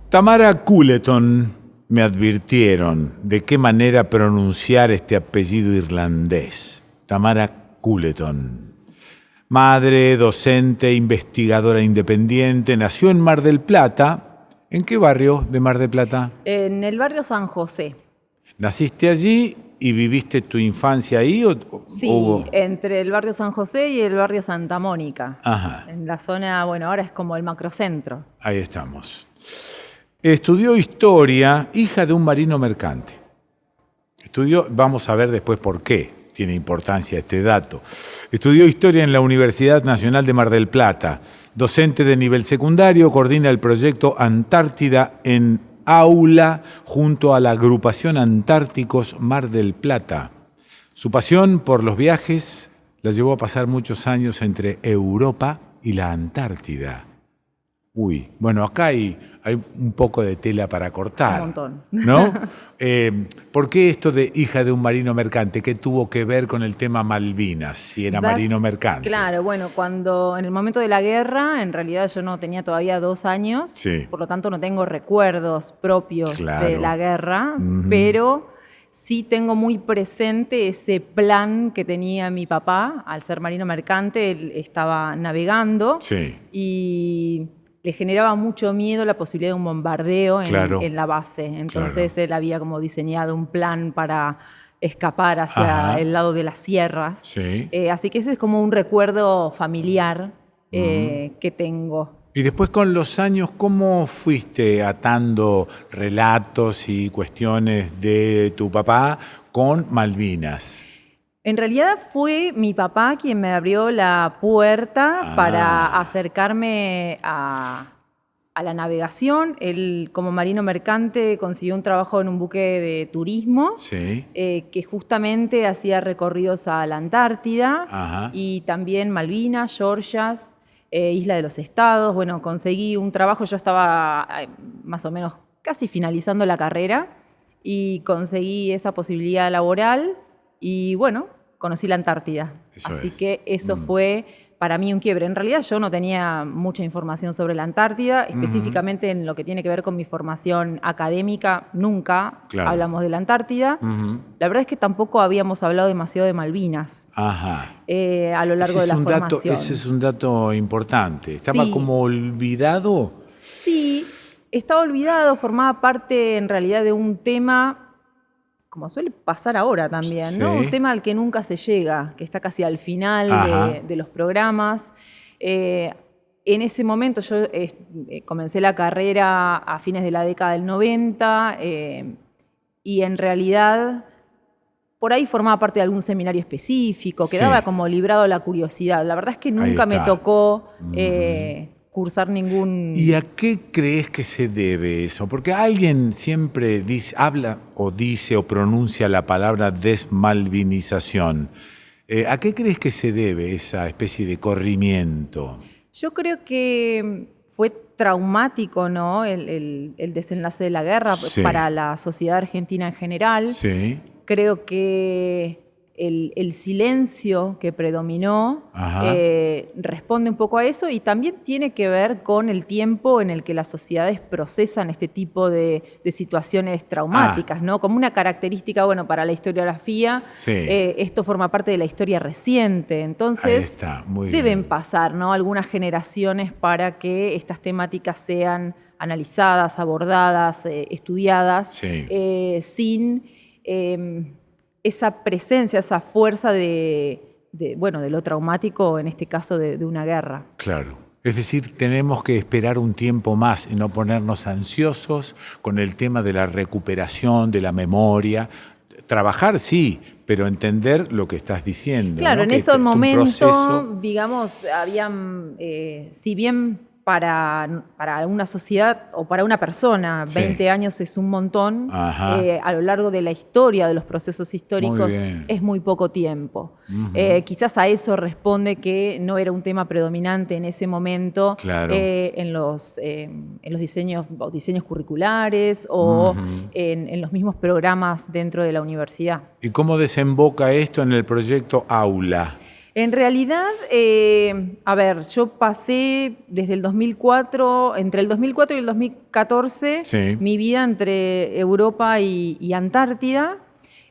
Tamara Culleton, me advirtieron de qué manera pronunciar este apellido irlandés. Tamara Culleton. Madre, docente, investigadora independiente, nació en Mar del Plata. ¿En qué barrio de Mar del Plata? En el barrio San José. ¿Naciste allí y viviste tu infancia ahí? Sí, entre el barrio San José y el barrio Santa Mónica. Ajá. En la zona, bueno, ahora es como el macrocentro. Ahí estamos. Estudió historia, hija de un marino mercante. Vamos a ver después por qué tiene importancia este dato. Estudió historia en la Universidad Nacional de Mar del Plata. Docente de nivel secundario, coordina el proyecto Antártida en Aula junto a la agrupación Antárticos Mar del Plata. Su pasión por los viajes la llevó a pasar muchos años entre Europa y la Antártida. Uy, bueno, acá hay un poco de tela para cortar. Un montón. ¿No? ¿Por qué esto de hija de un marino mercante? ¿Qué tuvo que ver con el tema Malvinas, si era marino mercante? Claro, bueno, cuando en el momento de la guerra, en realidad yo no tenía todavía 2 años, Sí. por lo tanto no tengo recuerdos propios Claro. de la guerra, pero sí tengo muy presente ese plan que tenía mi papá. Al ser marino mercante, él estaba navegando Sí. y le generaba mucho miedo la posibilidad de un bombardeo Claro. en la base. Entonces Claro. él había como diseñado un plan para escapar hacia Ajá. el lado de las sierras. Sí. Así que ese es como un recuerdo familiar que tengo. Y después con los años, ¿cómo fuiste atando relatos y cuestiones de tu papá con Malvinas? En realidad fue mi papá quien me abrió la puerta para acercarme a la navegación. Él, como marino mercante, consiguió un trabajo en un buque de turismo Sí. que justamente hacía recorridos a la Antártida. Ajá. Y también Malvinas, Georgias, Isla de los Estados. Bueno, conseguí un trabajo, yo estaba más o menos casi finalizando la carrera y conseguí esa posibilidad laboral. Y bueno, conocí la Antártida. Eso Así es. que eso fue para mí un quiebre. En realidad yo no tenía mucha información sobre la Antártida, específicamente en lo que tiene que ver con mi formación académica, nunca Claro. hablamos de la Antártida. La verdad es que tampoco habíamos hablado demasiado de Malvinas Ajá. a lo largo de la formación. Ese es un dato importante. Estaba Sí. como olvidado. Sí, estaba olvidado, formaba parte en realidad de un tema, como suele pasar ahora también, ¿no? Sí. Un tema al que nunca se llega, que está casi al final Ajá. de los programas. En ese momento yo comencé la carrera a fines de la década del 90 y en realidad por ahí formaba parte de algún seminario específico, Sí. quedaba como librado a la curiosidad. La verdad es que nunca me está. tocó cursar ningún... ¿Y a qué crees que se debe eso? Porque alguien siempre habla o dice o pronuncia la palabra desmalvinización. ¿A qué crees que se debe esa especie de corrimiento? Yo creo que fue traumático, ¿no? El desenlace de la guerra Sí. para la sociedad argentina en general. Sí. Creo que el silencio que predominó Ajá. responde un poco a eso y también tiene que ver con el tiempo en el que las sociedades procesan este tipo de situaciones traumáticas, ¿no? Como una característica, bueno, para la historiografía, Sí. esto forma parte de la historia reciente. Entonces, Ahí está, muy deben bien. pasar, ¿no? Algunas generaciones para que estas temáticas sean analizadas, abordadas, estudiadas, Sí. sin esa presencia, esa fuerza de lo traumático, en este caso de una guerra. Claro. Es decir, tenemos que esperar un tiempo más y no ponernos ansiosos con el tema de la recuperación, de la memoria. Trabajar sí, pero entender lo que estás diciendo. Claro, ¿no? en Que ese un momento, proceso. digamos, habían, si bien para una sociedad o para una persona, Sí. 20 años es un montón, Ajá. a lo largo de la historia, de los procesos históricos, Muy bien. es muy poco tiempo. Quizás a eso responde que no era un tema predominante en ese momento Claro. en los diseños curriculares o en los mismos programas dentro de la universidad. ¿Y cómo desemboca esto en el proyecto Aula? En realidad, a ver, yo pasé desde el 2004, entre el 2004 y el 2014, Sí. mi vida entre Europa y Antártida.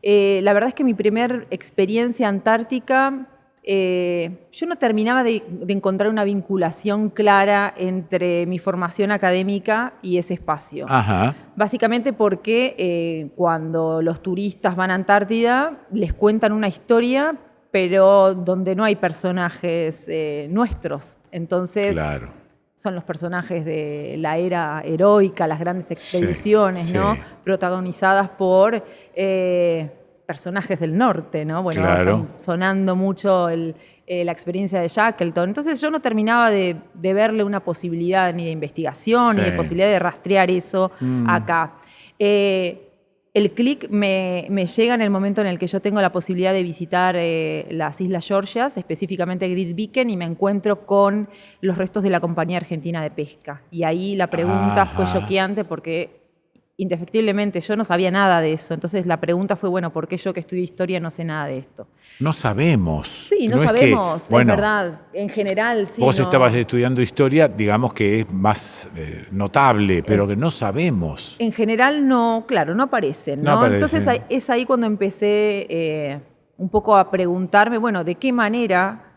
La verdad es que mi primer experiencia antártica, yo no terminaba de encontrar una vinculación clara entre mi formación académica y ese espacio. Ajá. Básicamente porque cuando los turistas van a Antártida les cuentan una historia, pero donde no hay personajes nuestros. Entonces, Claro. son los personajes de la era heroica, las grandes expediciones, Sí, ¿no? sí. Protagonizadas por personajes del norte, ¿no? Bueno, Claro. están sonando mucho la experiencia de Shackleton. Entonces yo no terminaba de verle una posibilidad ni de investigación, ni de Sí. posibilidad de rastrear eso acá. El clic me llega en el momento en el que yo tengo la posibilidad de visitar las Islas Georgias, específicamente Grytviken, y me encuentro con los restos de la Compañía Argentina de Pesca. Y ahí la pregunta fue Ajá. choqueante porque indefectiblemente yo no sabía nada de eso. Entonces la pregunta fue, bueno, ¿por qué yo que estudio historia no sé nada de esto? No sabemos. Sí, no es que, sabemos, bueno, es verdad. En general, sí. vos no. estabas estudiando historia, digamos que es más notable, pero Es- que no sabemos. En general no, claro, no aparecen, No ¿no? aparecen. Entonces es ahí cuando empecé un poco a preguntarme, bueno, ¿de qué manera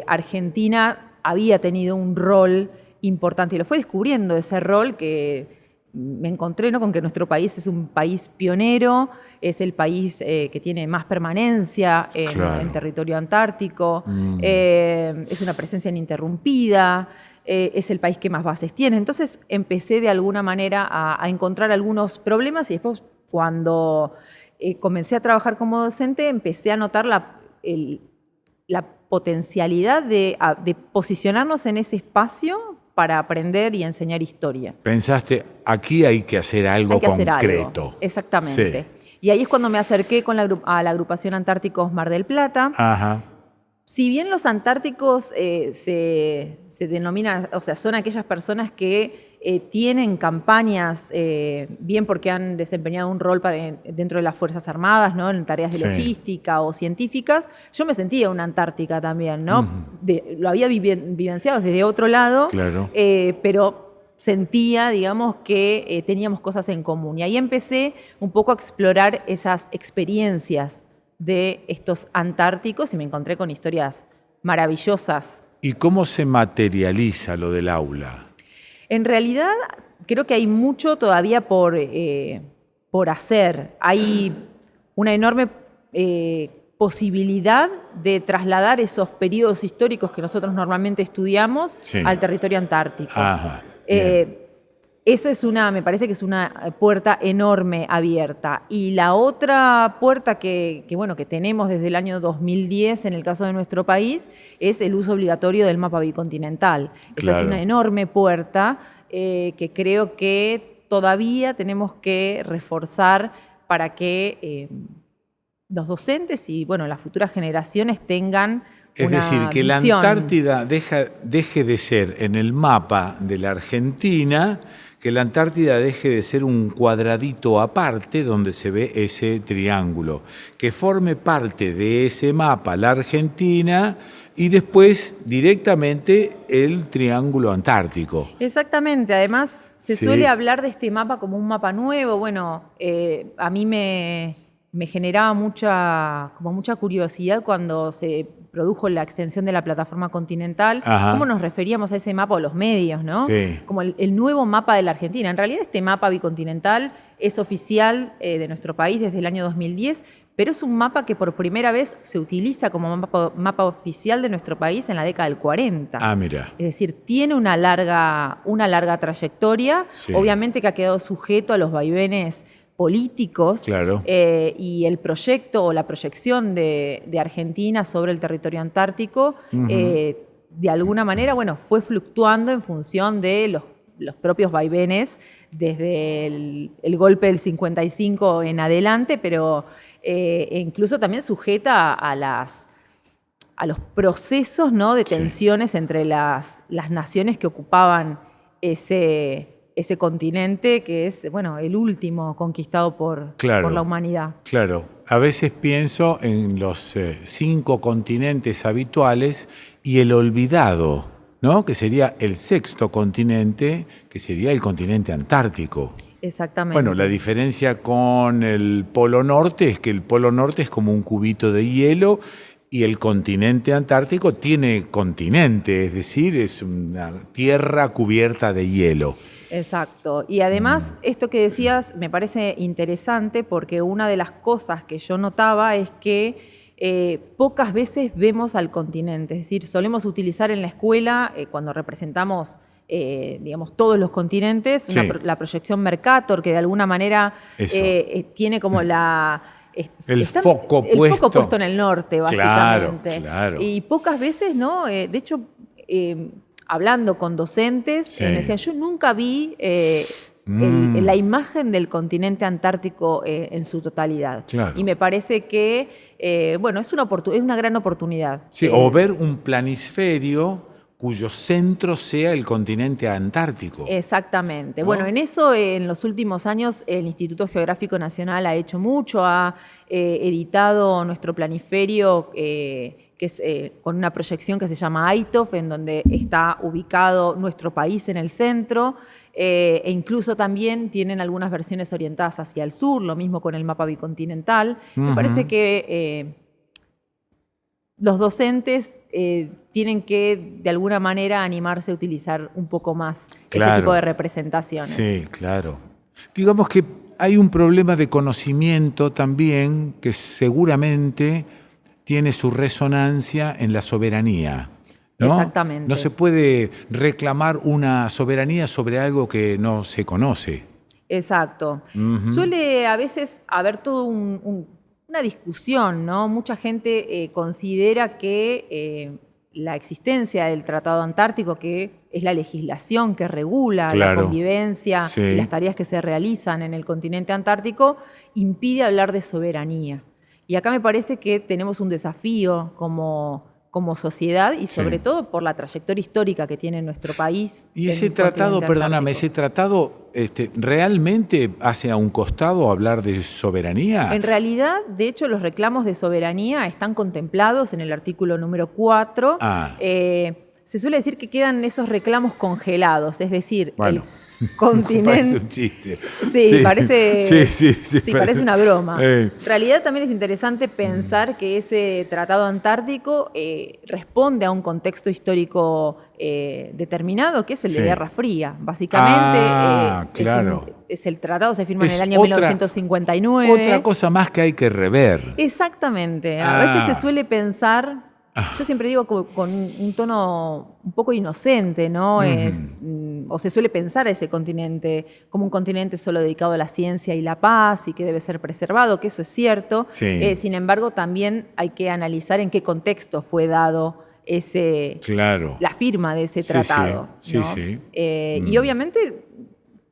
Argentina había tenido un rol importante? Y lo fue descubriendo ese rol que me encontré, ¿no?, con que nuestro país es un país pionero, es el país que tiene más permanencia Claro. en territorio antártico, es una presencia ininterrumpida, es el país que más bases tiene. Entonces empecé de alguna manera a encontrar algunos problemas y después cuando comencé a trabajar como docente empecé a notar la potencialidad de posicionarnos en ese espacio para aprender y enseñar historia. Pensaste, aquí hay que hacer algo Hay que hacer concreto. algo, exactamente. Sí. Y ahí es cuando me acerqué a la agrupación Antárticos Mar del Plata. Ajá. Si bien los antárticos se denominan, o sea, son aquellas personas que tienen campañas, bien porque han desempeñado un rol dentro de las Fuerzas Armadas, ¿no?, en tareas de Sí. logística o científicas, yo me sentía una antártica también, ¿no? Lo había vivenciado desde otro lado, Claro. pero sentía, digamos, que teníamos cosas en común. Y ahí empecé un poco a explorar esas experiencias de estos antárticos y me encontré con historias maravillosas. ¿Y cómo se materializa lo del aula? En realidad, creo que hay mucho todavía por hacer. Hay una enorme posibilidad de trasladar esos periodos históricos que nosotros normalmente estudiamos Sí. al territorio antártico. Ajá. Bien. Esa me parece que es una puerta enorme abierta. Y la otra puerta que tenemos desde el año 2010 en el caso de nuestro país es el uso obligatorio del mapa bicontinental. Esa es Claro. una enorme puerta que creo que todavía tenemos que reforzar para que los docentes y las futuras generaciones tengan Es una decir, que la visión. Antártida deje de ser en el mapa de la Argentina, que la Antártida deje de ser un cuadradito aparte donde se ve ese triángulo, que forme parte de ese mapa la Argentina y después directamente el triángulo antártico. Exactamente, además se Sí. suele hablar de este mapa como un mapa nuevo. Bueno, a mí me generaba mucha curiosidad cuando se produjo la extensión de la plataforma continental, Ajá. cómo nos referíamos a ese mapa o los medios, ¿no? Sí. Como el nuevo mapa de la Argentina. En realidad este mapa bicontinental es oficial de nuestro país desde el año 2010, pero es un mapa que por primera vez se utiliza como mapa oficial de nuestro país en la década del 40. Ah, mira. Es decir, tiene una larga trayectoria, Sí. obviamente que ha quedado sujeto a los vaivenes políticos. Claro. Y el proyecto o la proyección de Argentina sobre el territorio antártico, de alguna manera, fue fluctuando en función de los propios vaivenes desde el golpe del 55 en adelante, pero incluso también sujeta a los procesos, ¿no?, de tensiones entre las naciones que ocupaban ese ese continente que es, bueno, el último conquistado por la humanidad. Claro, a veces pienso en los 5 continentes habituales y el olvidado, ¿no? Que sería el 6º continente, que sería el continente antártico. Exactamente. Bueno, la diferencia con el Polo Norte es que el Polo Norte es como un cubito de hielo y el continente antártico tiene continente, es decir, es una tierra cubierta de hielo. Exacto. Y además, esto que decías me parece interesante porque una de las cosas que yo notaba es que pocas veces vemos al continente. Es decir, solemos utilizar en la escuela, cuando representamos, digamos, todos los continentes, Sí. la proyección Mercator, que de alguna manera tiene como El foco puesto en el norte, básicamente. Claro. Y pocas veces, ¿no? De hecho, hablando con docentes, Sí. me decían, yo nunca vi la imagen del continente antártico en su totalidad. Claro. Y me parece que, bueno, es una gran oportunidad. Sí, o ver un planisferio cuyo centro sea el continente antártico. Exactamente. ¿No? Bueno, en eso en los últimos años el Instituto Geográfico Nacional ha hecho mucho, ha editado nuestro planiferio que es con una proyección que se llama ITOF, en donde está ubicado nuestro país en el centro, e incluso también tienen algunas versiones orientadas hacia el sur, lo mismo con el mapa bicontinental. Me parece que los docentes tienen que, de alguna manera, animarse a utilizar un poco más ese tipo de representaciones. Sí, claro. Digamos que hay un problema de conocimiento también que seguramente tiene su resonancia en la soberanía, ¿no? Exactamente. No se puede reclamar una soberanía sobre algo que no se conoce. Exacto. Suele a veces haber todo una discusión, ¿no? Mucha gente considera que la existencia del Tratado Antártico, que es la legislación que regula la convivencia y las tareas que se realizan en el continente antártico, impide hablar de soberanía. Y acá me parece que tenemos un desafío como sociedad y sobre todo por la trayectoria histórica que tiene nuestro país. Y ese tratado, perdóname, ese tratado ¿realmente hace a un costado hablar de soberanía? En realidad, de hecho, los reclamos de soberanía están contemplados en el artículo número 4. Se suele decir que quedan esos reclamos congelados, es decir, bueno. Continente. Parece un chiste. Sí, parece, sí, parece una broma. En realidad también es interesante pensar que ese tratado antártico responde a un contexto histórico determinado, que es el de Guerra Fría. Básicamente, el tratado se firma en el año 1959. Otra cosa más que hay que rever. Exactamente. A veces se suele pensar... Yo siempre digo con un tono un poco inocente, ¿no? O se suele pensar a ese continente como un continente solo dedicado a la ciencia y la paz y que debe ser preservado, que eso es cierto. Sí. Sin embargo, también hay que analizar en qué contexto fue dado la firma de ese tratado. ¿No? Y obviamente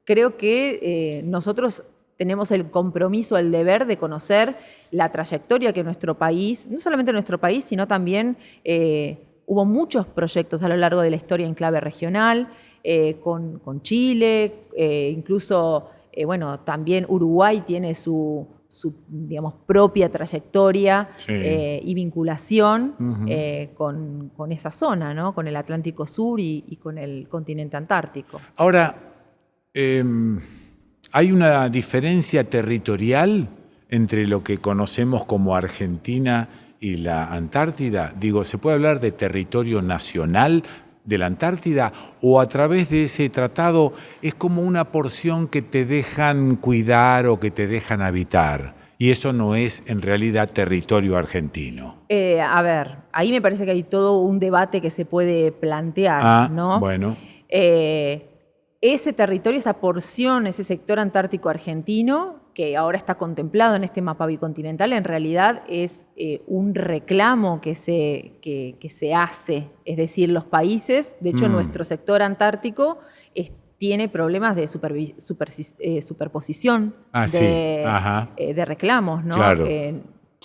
creo que nosotros tenemos el compromiso, el deber de conocer la trayectoria que nuestro país, no solamente nuestro país, sino también hubo muchos proyectos a lo largo de la historia en clave regional, con Chile, incluso, bueno, también Uruguay tiene su digamos, propia trayectoria y vinculación con esa zona, ¿no? Con el Atlántico Sur y con el continente antártico. Ahora, ¿hay una diferencia territorial entre lo que conocemos como Argentina y la Antártida? Digo, ¿se puede hablar de territorio nacional de la Antártida o a través de ese tratado es como una porción que te dejan cuidar o que te dejan habitar? Y eso no es en realidad territorio argentino. A ver, ahí me parece que hay todo un debate que se puede plantear, ¿no? Bueno. Ese territorio, esa porción, ese sector antártico argentino, que ahora está contemplado en este mapa bicontinental, en realidad es un reclamo que se hace. Es decir, los países, de hecho nuestro sector antártico tiene problemas de superposición de reclamos, ¿no? Claro.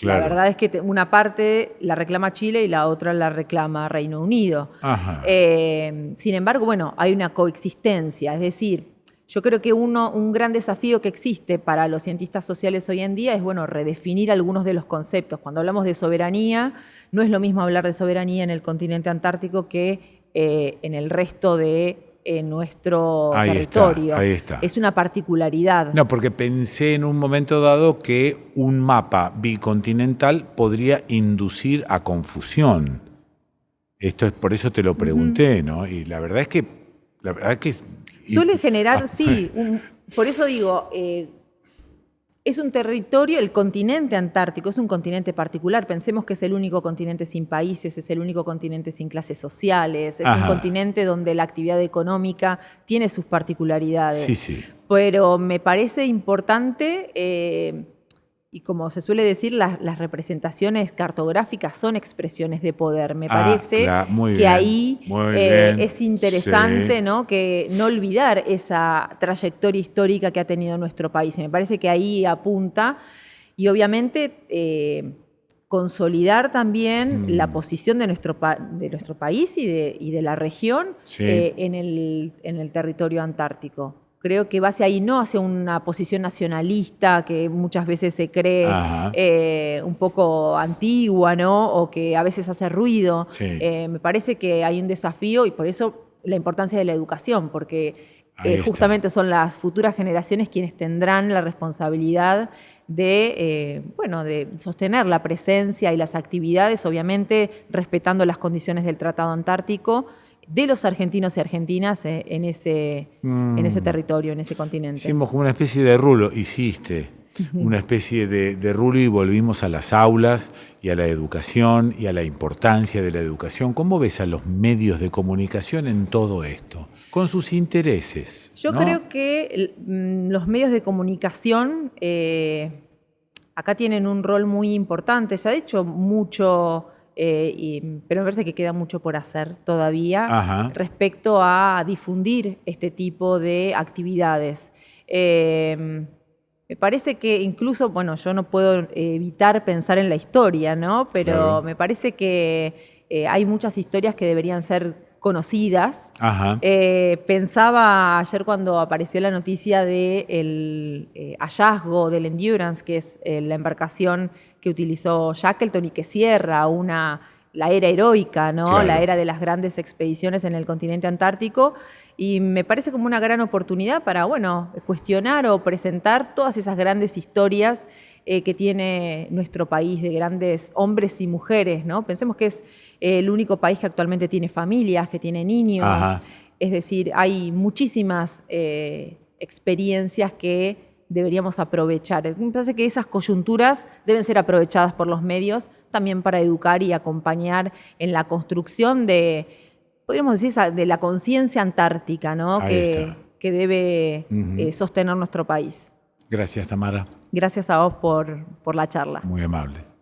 La verdad es que una parte la reclama Chile y la otra la reclama Reino Unido. Sin embargo, bueno, hay una coexistencia, es decir, yo creo que un gran desafío que existe para los cientistas sociales hoy en día es, bueno, redefinir algunos de los conceptos. Cuando hablamos de soberanía, no es lo mismo hablar de soberanía en el continente antártico que en el resto de nuestro territorio. Ahí está. Es una particularidad. No, porque pensé en un momento dado que un mapa bicontinental podría inducir a confusión. Esto es por eso te lo pregunté, ¿no? Y la verdad es que suele generar, sí, por eso digo, es un territorio, el continente antártico es un continente particular. Pensemos que es el único continente sin países, es el único continente sin clases sociales, es un continente donde la actividad económica tiene sus particularidades. Sí, sí. Pero me parece importante, y como se suele decir, las representaciones cartográficas son expresiones de poder. Me parece que ahí es interesante, sí, ¿no? Que no olvidar esa trayectoria histórica que ha tenido nuestro país. Me parece que ahí apunta y obviamente consolidar también la posición de nuestro país y de la región, sí, en el territorio antártico. Creo que va hacia ahí, no hacia una posición nacionalista que muchas veces se cree un poco antigua, ¿no? O que a veces hace ruido. Sí. Me parece que hay un desafío y por eso la importancia de la educación, porque justamente son las futuras generaciones quienes tendrán la responsabilidad de sostener la presencia y las actividades, obviamente respetando las condiciones del Tratado Antártico, de los argentinos y argentinas en ese territorio, en ese continente. Hicimos como una especie de rulo, una especie de rulo y volvimos a las aulas y a la educación y a la importancia de la educación. ¿Cómo ves a los medios de comunicación en todo esto? Con sus intereses. Yo creo que los medios de comunicación acá tienen un rol muy importante. Se ha hecho mucho... pero me parece que queda mucho por hacer todavía respecto a difundir este tipo de actividades. Me parece que incluso, bueno, yo no puedo evitar pensar en la historia, ¿no? Pero claro, me parece que hay muchas historias que deberían ser conocidas. Pensaba ayer cuando apareció la noticia del hallazgo del Endurance, que es la embarcación que utilizó Shackleton y que cierra la era heroica, ¿no? Claro. La era de las grandes expediciones en el continente antártico. Y me parece como una gran oportunidad para, cuestionar o presentar todas esas grandes historias que tiene nuestro país, de grandes hombres y mujeres, ¿no? Pensemos que es el único país que actualmente tiene familias, que tiene niños. Es decir, hay muchísimas experiencias que deberíamos aprovechar. Me parece que esas coyunturas deben ser aprovechadas por los medios también para educar y acompañar en la construcción podríamos decir, de la conciencia antártica, ¿no? que debe sostener nuestro país. Gracias, Tamara. Gracias a vos por la charla. Muy amable.